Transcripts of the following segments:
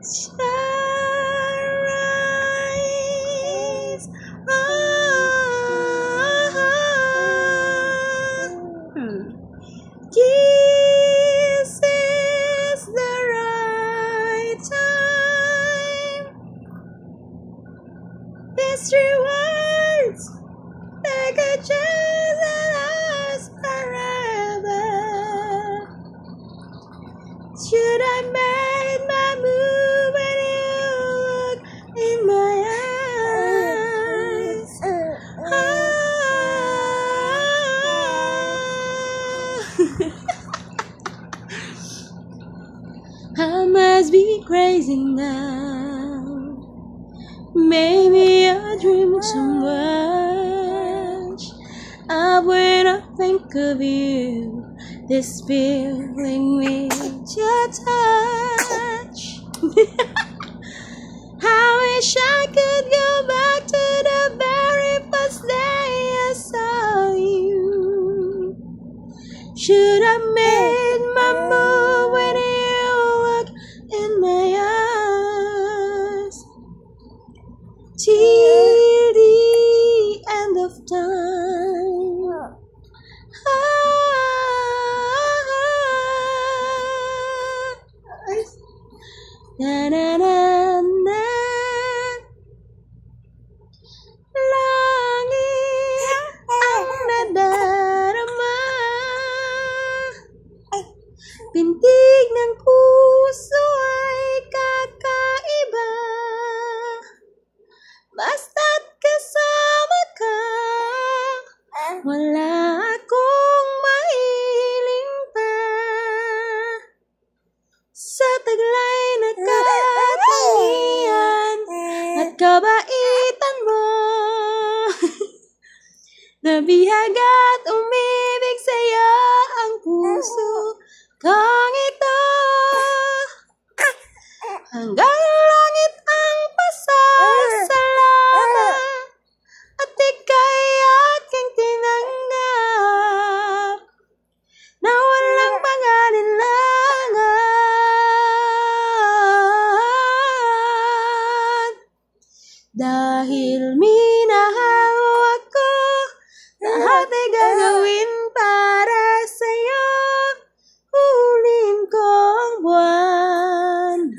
sunrise. This is the right time. These rewards take a chance and last forever. Should I make my move when you look in my eyes? I must be crazy now. Maybe I dream too much. When I think of you, this feeling needs your touch. I wish I could go back to the very first day I saw you. Should I make my move when you look in my eyes? Till the end of time. Na na na na. Langit ang nadarama, pintig ng puso ay kakaiba. Basta't kasama ka, wala akong mahiling pa. Sa taglay na katangian at kabaitan mo, nabihag at umibig sa'yo ang puso kong ito. Hanggang langit ang pasasalamat at ika'y aking tinanggap na walang pag-alinlangan. Dahil minahal mo ako, lahat ay gagawin para sa'yo. Hulin kong buwan,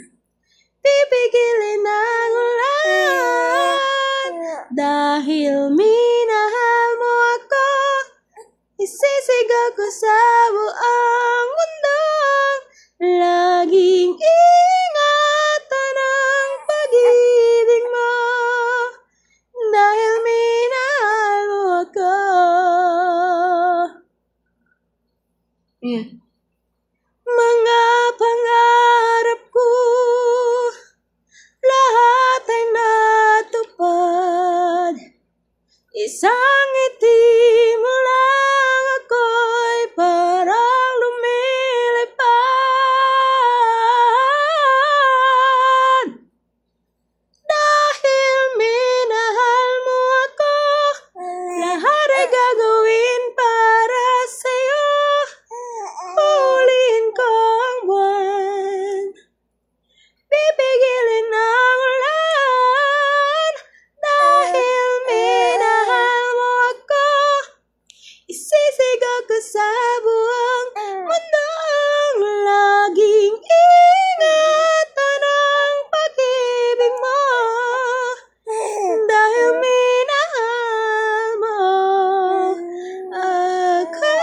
pipigilin ang ulan. Dahil minahal mo ako, isisigaw ko sa buong mundo. Laging ingatan ang pag-ibig mo, dahil minahal mo ako. Mga pangarap ko, lahat ay natupad. Isang ngiti mo lang, ako'y parang lumilipad. Dahil minahal mo ako, lahat ay gagawin para sa'yo. Hulin ko ang buwan, pipigilin ang ulan. Dahil minahal mo ako, isisigaw ko sa buong mundo. Laging ingatan ang pag-ibig mo, dahil minahal mo ako.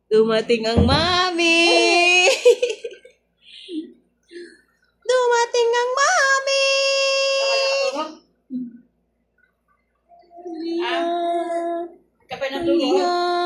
Dumating ang mami. Dumating ang mami. Kapay ng dulo.